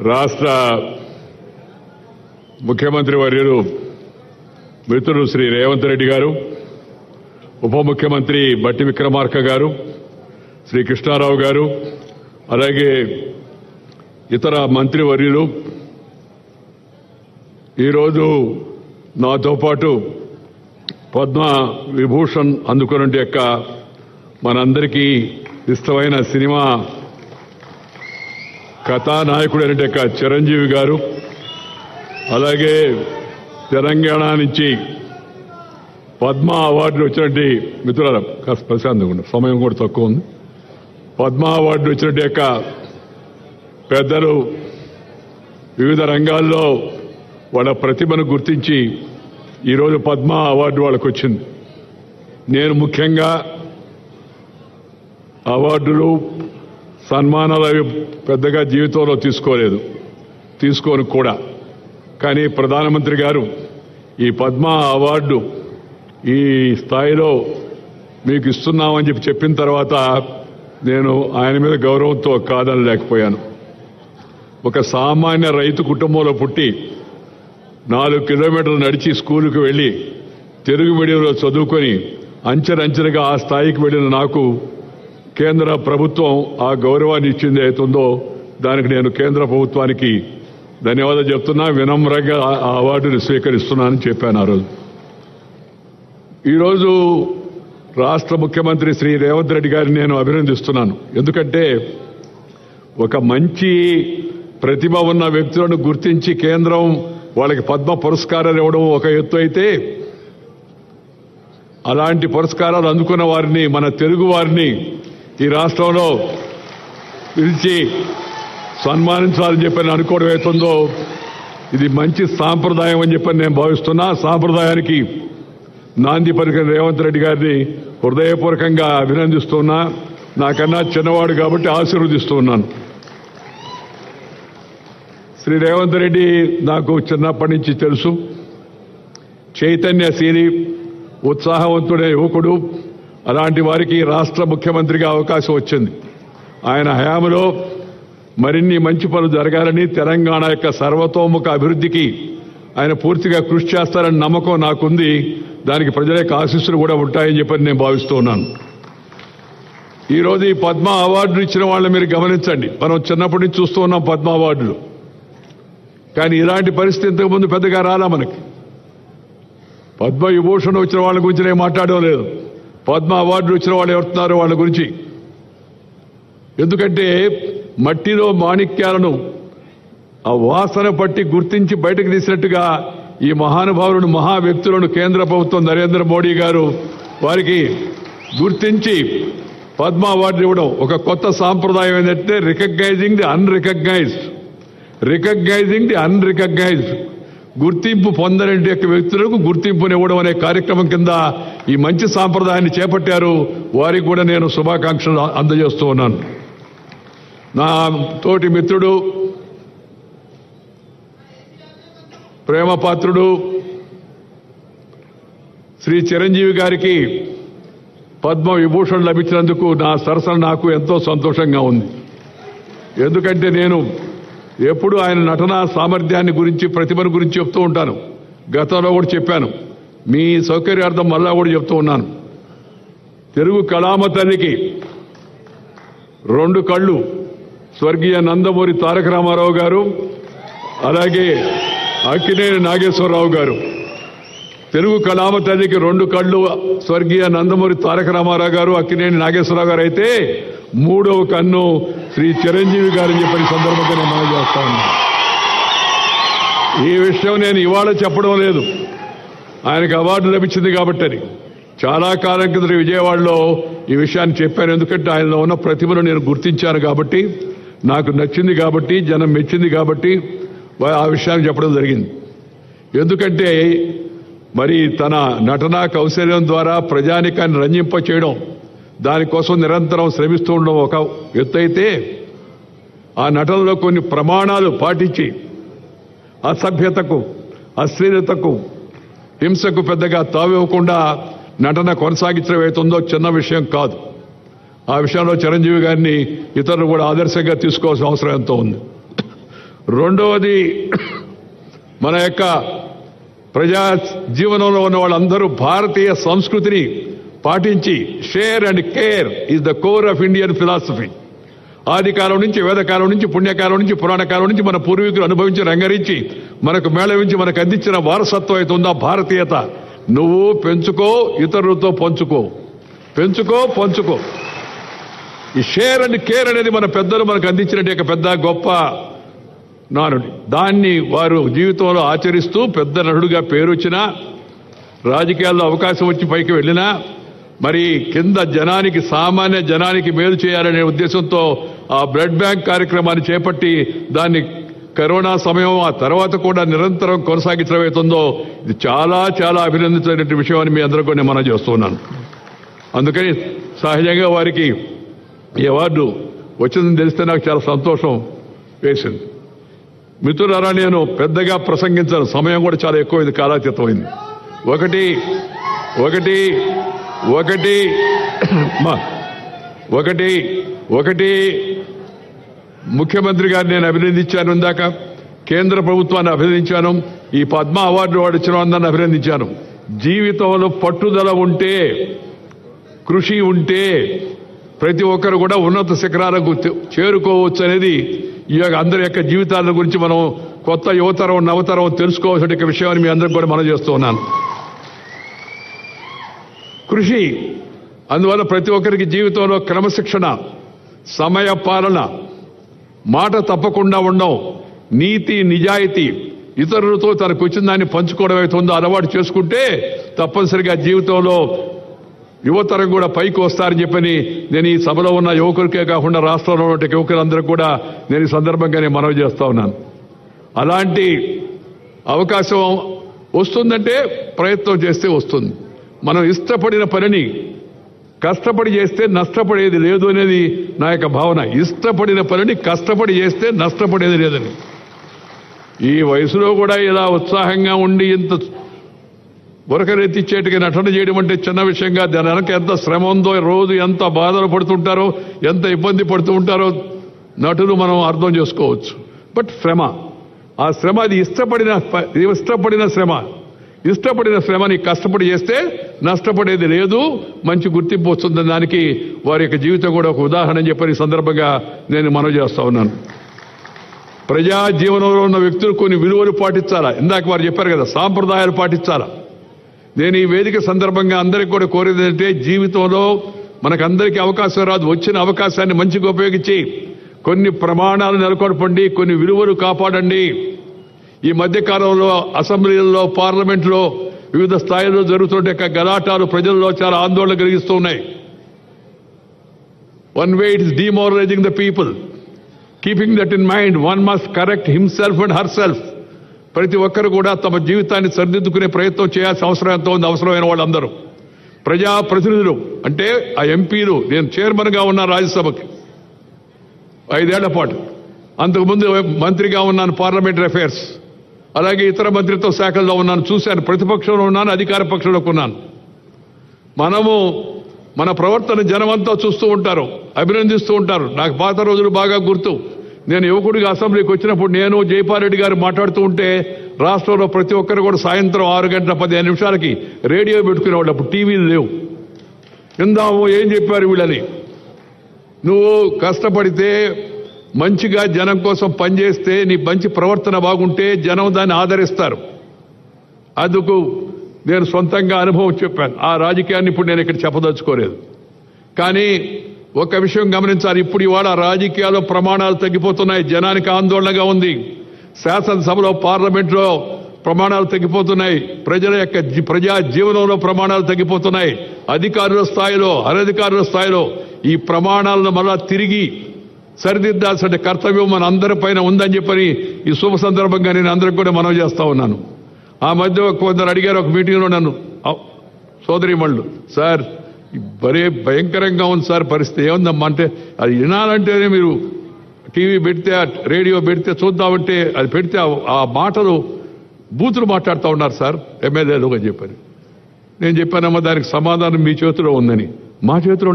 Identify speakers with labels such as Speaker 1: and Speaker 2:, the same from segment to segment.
Speaker 1: రాష్ట్ర ముఖ్యమంత్రి వర్యులు మిత్రులు శ్రీ రేవంత్ రెడ్డి గారు, ఉప ముఖ్యమంత్రి బట్టి విక్రమార్క గారు, శ్రీ కృష్ణారావు గారు, అలాగే ఇతర మంత్రివర్యులు ఈరోజు నాతో పాటు పద్మ విభూషణ్ అందుకున్న యొక్క మనందరికీ ఇష్టమైన సినిమా కథానాయకుడైన యొక్క చిరంజీవి గారు, అలాగే తెలంగాణ నుంచి పద్మ అవార్డులు వచ్చినట్టు మిత్రుల కాస్త ప్రశాంతంగా సమయం కూడా తక్కువ ఉంది. పద్మ అవార్డులు వచ్చినట్టు యొక్క పెద్దలు వివిధ రంగాల్లో వాళ్ళ ప్రతిభను గుర్తించి ఈరోజు పద్మ అవార్డు వాళ్ళకు వచ్చింది. నేను అవార్డులు సన్మానాలు అవి పెద్దగా జీవితంలో తీసుకోను కూడా. కానీ ప్రధానమంత్రి గారు ఈ పద్మ అవార్డు ఈ స్థాయిలో మీకు ఇస్తున్నామని చెప్పిన తర్వాత నేను ఆయన మీద గౌరవంతో కాదనలేకపోయాను. ఒక సామాన్య రైతు కుటుంబంలో పుట్టి 4 కిలోమీటర్లు నడిచి స్కూలుకు వెళ్ళి తెలుగు మీడియంలో చదువుకొని అంచెలంచెలుగా ఆ స్థాయికి వెళ్ళిన నాకు కేంద్ర ప్రభుత్వం ఆ గౌరవాన్ని ఇచ్చింది అవుతుందో దానికి నేను కేంద్ర ప్రభుత్వానికి ధన్యవాదాలు చెప్తున్నా. వినమ్రంగా ఆ అవార్డును స్వీకరిస్తున్నానని చెప్పాను ఆ రోజు. ఈరోజు రాష్ట్ర ముఖ్యమంత్రి శ్రీ రేవంత్ రెడ్డి గారిని నేను అభినందిస్తున్నాను. ఎందుకంటే ఒక మంచి ప్రతిభ ఉన్న వ్యక్తులను గుర్తించి కేంద్రం వాళ్ళకి పద్మ పురస్కారాలు ఇవ్వడం ఒక ఎత్తు అయితే, అలాంటి పురస్కారాలు అందుకున్న వారిని, మన తెలుగు వారిని ఈ రాష్ట్రంలో పిలిచి సన్మానించాలని చెప్పని అనుకోవడం అవుతుందో ఇది మంచి సాంప్రదాయం అని చెప్పని నేను భావిస్తున్నా. సాంప్రదాయానికి నాంది పలికిన రేవంత్ రెడ్డి గారిని హృదయపూర్వకంగా అభినందిస్తున్నా. నాకన్నా చిన్నవాడు కాబట్టి ఆశీర్వదిస్తున్నాను. శ్రీ రేవంత్ రెడ్డి నాకు చిన్నప్పటి నుంచి తెలుసు. చైతన్యశీలి, ఉత్సాహవంతుడే యువకుడు. అలాంటి వారికి రాష్ట్ర ముఖ్యమంత్రిగా అవకాశం వచ్చింది. ఆయన హయాంలో మరిన్ని మంచి పనులు జరగాలని, తెలంగాణ యొక్క సర్వతోముఖ అభివృద్ధికి ఆయన పూర్తిగా కృషి చేస్తారని నమ్మకం నాకుంది. దానికి ప్రజల యొక్క ఆశీస్సులు కూడా ఉంటాయని చెప్పని నేను భావిస్తూ ఉన్నాను. ఈరోజు ఈ పద్మ అవార్డులు ఇచ్చిన వాళ్ళని మీరు గమనించండి. మనం చిన్నప్పటి నుంచి చూస్తూ ఉన్నాం పద్మ అవార్డులు. కానీ ఇలాంటి పరిస్థితి ఇంతకుముందు పెద్దగా రాలా మనకి. పద్మ విభూషణ్ వచ్చిన వాళ్ళ గురించి నేను మాట్లాడడం లేదు. పద్మ అవార్డులు వచ్చిన వాళ్ళు ఎవరుతున్నారో వాళ్ళ గురించి. ఎందుకంటే మట్టిలో మాణిక్యాలను ఆ వాసన పట్టి గుర్తించి బయటకు తీసినట్టుగా ఈ మహానుభావులను, మహా వ్యక్తులను కేంద్ర ప్రభుత్వం నరేంద్ర మోడీ గారు వారికి గుర్తించి పద్మ అవార్డులు ఇవ్వడం ఒక కొత్త సాంప్రదాయం. ఏంటంటే రికగ్నైజింగ్ ది అన్రికగ్నైజ్డ్, గుర్తింపు పొందని యొక్క వ్యక్తులకు గుర్తింపునివ్వడం అనే కార్యక్రమం కింద ఈ మంచి సాంప్రదాయాన్ని చేపట్టారు. వారికి కూడా నేను శుభాకాంక్షలు అందజేస్తూ ఉన్నాను. నా తోటి మిత్రుడు, ప్రేమపాత్రుడు శ్రీ చిరంజీవి గారికి పద్మ విభూషణ్ లభించినందుకు నా సరసన నాకు ఎంతో సంతోషంగా ఉంది. ఎందుకంటే నేను ఎప్పుడు ఆయన నటనా సామర్థ్యాన్ని గురించి, ప్రతిభను గురించి చెప్తూ ఉంటాను. గతంలో కూడా చెప్పాను. మీ సౌకర్యార్థం మళ్ళా కూడా చెప్తూ ఉన్నాను. తెలుగు కళామ తల్లికి 2 కళ్ళు స్వర్గీయ నందమూరి తారక రామారావు గారు, అలాగే అక్కినేని నాగేశ్వరరావు గారు. తెలుగు కళామ తల్లికి 2 కళ్ళు స్వర్గీయ నందమూరి తారక రామారావు గారు, అక్కినేని నాగేశ్వరరావు గారు అయితే 3వ కన్ను శ్రీ చిరంజీవి గారని చెప్పిన సందర్భంగా నేను మనం చేస్తా ఉన్నాను. ఈ విషయం నేను ఇవాళ చెప్పడం లేదు, ఆయనకు అవార్డు లభించింది కాబట్టి అని. చాలా కాలం కింద విజయవాడలో ఈ విషయాన్ని చెప్పాను. ఎందుకంటే ఆయనలో ఉన్న ప్రతిభను నేను గుర్తించాను కాబట్టి, నాకు నచ్చింది కాబట్టి, జనం మెచ్చింది కాబట్టి ఆ విషయాన్ని చెప్పడం జరిగింది. ఎందుకంటే మరి తన నటనా కౌశల్యం ద్వారా ప్రజానికాన్ని రంజింప చేయడం, దానికోసం నిరంతరం శ్రమిస్తూ ఉండడం ఒక ఎత్తు అయితే, ఆ నటనలో కొన్ని ప్రమాణాలు పాటించి అసభ్యతకు, అశ్లీలతకు, హింసకు పెద్దగా తావివ్వకుండా నటన కొనసాగించడం అవుతుందో చిన్న విషయం కాదు. ఆ విషయంలో చిరంజీవి గారిని ఇతరులు కూడా ఆదర్శంగా తీసుకోవాల్సిన అవసరం ఎంతో ఉంది. రెండవది మన యొక్క ప్రజా జీవనంలో ఉన్న వాళ్ళందరూ భారతీయ సంస్కృతిని పాటించి share and care is the core of Indian philosophy. ఆదికాలం నుంచి, వేదకాలం నుంచి, పుణ్యకాలం నుంచి, పురాణకాలం నుంచి మన పూర్వీకులు అనుభవించి రంగరించి మనకు మేళవించి మనకు అందించిన వారసత్వం అయితే ఉందా భారతీయత, నువ్వు పెంచుకో, ఇతరులతో పంచుకో, పెంచుకో, పంచుకో. ఈ షేర్ అండ్ కేర్ అనేది మన పెద్దలు మనకు అందించినట్టు పెద్ద గొప్ప నానుడి. దాన్ని వారు జీవితంలో ఆచరిస్తూ పెద్ద నటుడుగా పేరు వచ్చినా, రాజకీయాల్లో అవకాశం వచ్చి పైకి వెళ్ళినా, మరి కింద జనానికి, సామాన్య జనానికి మేలు చేయాలనే ఉద్దేశంతో ఆ బ్లడ్ బ్యాంక్ కార్యక్రమాన్ని చేపట్టి దాన్ని కరోనా సమయం ఆ తర్వాత కూడా నిరంతరం కొనసాగించడం అవుతుందో ఇది చాలా చాలా అభినందించిన విషయం అని మీ అందరూ కూడా నేను మనం చేస్తున్నాను. అందుకని సహజంగా వారికి ఈ అవార్డు వచ్చిందని తెలిస్తే నాకు చాలా సంతోషం వేసింది. మిత్రులారా, నేను పెద్దగా ప్రసంగించాను, సమయం కూడా చాలా ఎక్కువైంది, కాలాతీతమైంది. ఒకటి ఒకటి ఒకటి ఒకటి ఒకటి ముఖ్యమంత్రి గారిని నేను అభినందించాను, ఇందాక కేంద్ర ప్రభుత్వాన్ని అభినందించాను, ఈ పద్మ అవార్డు వాడు ఇచ్చిన అందరిని అభినందించాను. జీవితంలో పట్టుదల ఉంటే, కృషి ఉంటే ప్రతి ఒక్కరు కూడా ఉన్నత శిఖరాలకు చేరుకోవచ్చు అనేది ఈ అందరి యొక్క జీవితాల గురించి మనం కొత్త యువతరం, నవతరం తెలుసుకోవాల్సిన విషయాన్ని మీ అందరికి కూడా మనం చేస్తూ ఉన్నాను. కృషి, అందువల్ల ప్రతి ఒక్కరికి జీవితంలో క్రమశిక్షణ, సమయ పాలన, మాట తప్పకుండా ఉండడం, నీతి నిజాయితీ, ఇతరులతో తనకు వచ్చిన దాన్ని పంచుకోవడం అవుతుందో అలవాటు చేసుకుంటే తప్పనిసరిగా జీవితంలో యువతరం కూడా పైకి వస్తారని చెప్పని నేను ఈ సభలో ఉన్న యువకులకే కాకుండా రాష్ట్రంలో ఉన్న యువకులందరూ కూడా నేను ఈ సందర్భంగా నేను మనవి చేస్తా ఉన్నాను. అలాంటి అవకాశం వస్తుందంటే ప్రయత్నం చేస్తే వస్తుంది. మనం ఇష్టపడిన పనిని కష్టపడి చేస్తే నష్టపడేది లేదు అనేది నా యొక్క భావన. ఇష్టపడిన పనిని కష్టపడి చేస్తే నష్టపడేది లేదని. ఈ వయసులో కూడా ఇలా ఉత్సాహంగా ఉండి ఇంత బురకరెత్తిచ్చేటికి నటన చేయడం అంటే చిన్న విషయంగా, దాని వెనక ఎంత శ్రమ ఉందో, రోజు ఎంత బాధలు పడుతుంటారో, ఎంత ఇబ్బంది పడుతూ ఉంటారో నటులు మనం అర్థం చేసుకోవచ్చు. బట్ శ్రమ, ఆ శ్రమ అది ఇష్టపడిన శ్రమ. ఇష్టపడిన శ్రమని కష్టపడి చేస్తే నష్టపడేది లేదు, మంచి గుర్తింపు వస్తుందని దానికి వారి యొక్క జీవితం కూడా ఒక ఉదాహరణ చెప్పని సందర్భంగా నేను మనవి చేస్తా ఉన్నాను. ప్రజా జీవనంలో ఉన్న వ్యక్తులు కొన్ని విలువలు పాటించాలా. ఇందాక వారు చెప్పారు కదా, సాంప్రదాయాలు పాటించాలా. నేను ఈ వేదిక సందర్భంగా అందరికీ కూడా కోరేది ఏంటంటే, జీవితంలో మనకందరికీ అవకాశం రాదు, వచ్చిన అవకాశాన్ని మంచిగా ఉపయోగించి కొన్ని ప్రమాణాలు నెలకొల్పండి, కొన్ని విలువలు కాపాడండి. ఈ మధ్యకాలంలో అసెంబ్లీలలో, పార్లమెంట్లో వివిధ స్థాయిల్లో జరుగుతుంటే గలాటాలు ప్రజల్లో చాలా ఆందోళన కలిగిస్తూ ఉన్నాయి. One way it is demoralising the people. Keeping that in mind, one must correct himself and her self. ప్రతి ఒక్కరు కూడా తమ జీవితాన్ని సరిదిద్దుకునే ప్రయత్నం చేయాల్సిన అవసరం ఎంతో ఉంది. అవసరమైన వాళ్ళందరూ ప్రజాప్రతినిధులు అంటే ఆ ఎంపీలు. నేను చైర్మన్గా ఉన్న రాజ్యసభకి 5 ఏళ్ల పాటు, అంతకుముందు మంత్రిగా ఉన్నాను పార్లమెంటరీ అఫైర్స్, అలాగే ఇతర మంత్రిత్వ శాఖల్లో ఉన్నాను, చూశాను. ప్రతిపక్షంలో ఉన్నాను, అధికార పక్షంలోకి ఉన్నాను. మనము మన ప్రవర్తన జనమంతా చూస్తూ ఉంటారు, అభినందిస్తూ ఉంటారు. నాకు పాత రోజులు బాగా గుర్తు. నేను యువకుడిగా అసెంబ్లీకి వచ్చినప్పుడు నేను జైపాల్ గారు మాట్లాడుతూ ఉంటే రాష్ట్రంలో ప్రతి ఒక్కరు కూడా సాయంత్రం 6 గంటల 15 నిమిషాలకి రేడియో పెట్టుకునేవాళ్ళు. అప్పుడు టీవీలు లేవు. ఇందాము ఏం చెప్పారు వీళ్ళని, నువ్వు కష్టపడితే మంచిగా జనం కోసం పనిచేస్తే నీ మంచి ప్రవర్తన బాగుంటే జనం దాన్ని ఆదరిస్తారు. అందుకు నేను సొంతంగా అనుభవం చెప్పాను. ఆ రాజకీయాన్ని ఇప్పుడు నేను ఇక్కడ చెప్పదలుచుకోలేదు. కానీ ఒక విషయం గమనించాలి, ఇప్పుడు ఇవాళ రాజకీయాల్లో ప్రమాణాలు తగ్గిపోతున్నాయి, జనానికి ఆందోళనగా ఉంది. శాసనసభలో, పార్లమెంట్లో ప్రమాణాలు తగ్గిపోతున్నాయి, ప్రజల యొక్క ప్రజా జీవనంలో ప్రమాణాలు తగ్గిపోతున్నాయి. అధికారుల స్థాయిలో, అనధికారుల స్థాయిలో ఈ ప్రమాణాలను మళ్ళా తిరిగి సరిదిద్దాల్సిన కర్తవ్యం మన అందరిపైన ఉందని చెప్పని ఈ శుభ సందర్భంగా నేను అందరికి కూడా మనవి చేస్తా ఉన్నాను. ఆ మధ్య కొందరు అడిగారు ఒక మీటింగ్లో నన్ను, సోదరీమణులు, సార్ భలే భయంకరంగా ఉంది సార్ పరిస్థితి, ఏముందమ్మా అంటే, అది వినాలంటేనే మీరు టీవీ పెడితే, రేడియో పెడితే చూద్దామంటే అది పెడితే ఆ మాటలు బూతులు మాట్లాడుతూ ఉన్నారు సార్ ఎమ్మెల్యేలు అని చెప్పారు. నేను చెప్పానమ్మా దానికి సమాధానం మీ చేతిలో ఉందని. మా చేతిలో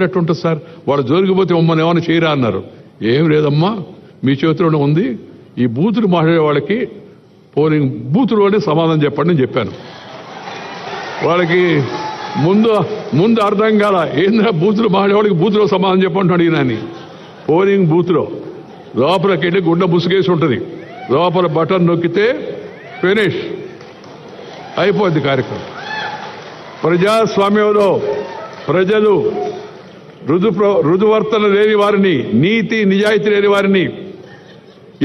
Speaker 1: ఎట్లుంటుంది సార్, వాళ్ళు జోలికిపోతే మమ్మల్ని ఏమైనా చేయరా అన్నారు. ఏం లేదమ్మా, మీ చేతిలోనే ఉంది. ఈ బూతులు మాట్లాడే వాళ్ళకి పోలింగ్ బూతులోనే సమాధానం చెప్పండి అని చెప్పాను. వాళ్ళకి ముందు అర్థం కాల, ఏంద్రా బూతులు మాట్లాడేవాళ్ళకి బూతులో సమాధానం చెప్పండి అడిగినాని. పోలింగ్ బూత్లో లోపలికి వెళ్ళి గుండె ముసుగేసి ఉంటుంది, లోపల బటన్ నొక్కితే ఫినిష్ అయిపోద్ది కార్యక్రమం. ప్రజాస్వామ్యంలో ప్రజలు రుజువర్తన లేని వారిని, నీతి నిజాయితీ లేని వారిని,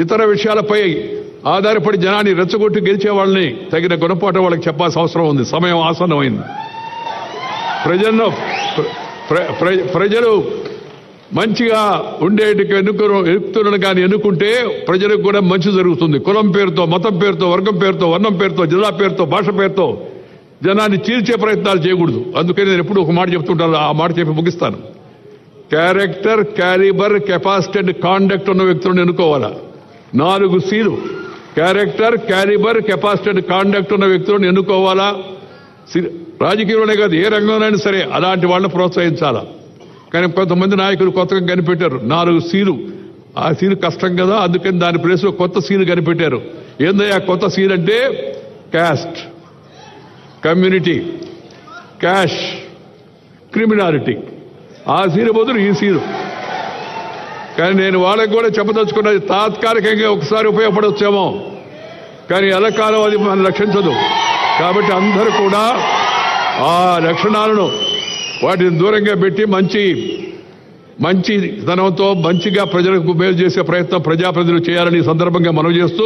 Speaker 1: ఇతర విషయాలపై ఆధారపడి జనాన్ని రెచ్చగొట్టి గెలిచే వాళ్ళని తగిన గుణపాఠం వాళ్ళకి చెప్పాల్సిన అవసరం ఉంది. సమయం ఆసన్నమైంది. ప్రజలు మంచిగా ఉండేటికి ఎన్నుకున్నాను కానీ ఎన్నుకుంటే ప్రజలకు కూడా మంచి జరుగుతుంది. కులం పేరుతో, మతం పేరుతో, వర్గం పేరుతో, వర్ణం పేరుతో, జిల్లా పేరుతో, భాష పేరుతో జనాన్ని చీల్చే ప్రయత్నాలు చేయకూడదు. అందుకని నేను ఎప్పుడు ఒక మాట చెప్తుంటాను, ఆ మాట చెప్పి ముగిస్తాను. Character, calibre, capacity and conduct ఉన్న వ్యక్తులను ఎన్నుకోవాలా. 4 Cలు character, calibre, capacity and conduct ఉన్న వ్యక్తులను ఎన్నుకోవాలా. రాజకీయంలోనే కాదు, ఏ రంగంలోనైనా సరే అలాంటి వాళ్ళని ప్రోత్సహించాలా. కానీ కొంతమంది నాయకులు కొత్తగా కనిపెట్టారు 4 Cలు. ఆ సీలు కష్టం కదా, అందుకని దాని ప్లేస్లో కొత్త సీలు కనిపెట్టారు. ఏందయ్యా కొత్త సీల్ అంటే? Caste, community, cash, criminality. ఆ సీలు బదులు ఈ సీలు. కానీ నేను వాళ్ళకి కూడా చెప్పదలుచుకున్నది, తాత్కాలికంగా ఒకసారి ఉపయోగపడవచ్చేమో, కానీ ఎల్లకాలం అది మనం రక్షించదు. కాబట్టి అందరూ కూడా ఆ లక్షణాలను వాటిని దూరంగా పెట్టి మంచితనంతో మంచిగా ప్రజలకు మేలు చేసే ప్రయత్నం ప్రజాప్రతినిధులు చేయాలని సందర్భంగా మనవి చేస్తూ,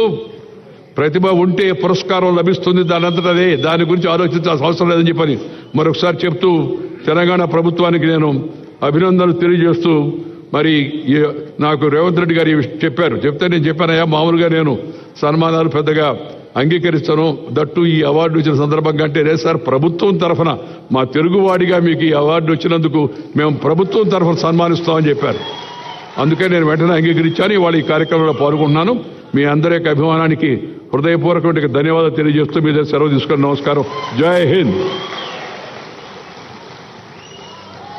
Speaker 1: ప్రతిభ ఉంటే పురస్కారం లభిస్తుంది, దానంతటదే, దాని గురించి ఆలోచించాల్సిన అవసరం లేదని చెప్పని మరొకసారి చెప్తూ తెలంగాణ ప్రభుత్వానికి నేను అభినందనలు తెలియజేస్తూ, మరి నాకు రేవంత్ రెడ్డి గారు చెప్తే నేను చెప్పానయ్యా, మామూలుగా నేను సన్మానాలు పెద్దగా అంగీకరిస్తాను, దట్టు ఈ అవార్డు వచ్చిన సందర్భంగా అంటే, లేదు సార్ ప్రభుత్వం తరఫున మా తెలుగువాడిగా మీకు ఈ అవార్డు వచ్చినందుకు మేము ప్రభుత్వం తరఫున సన్మానిస్తామని చెప్పారు. అందుకని నేను వెంటనే అంగీకరించాను. ఇవాళ ఈ కార్యక్రమంలో పాల్గొంటున్నాను. మీ అందరి యొక్క అభిమానానికి హృదయపూర్వకమైన ధన్యవాదాలు తెలియజేస్తూ మీద సెలవు తీసుకొని నమస్కారం. జై హింద్.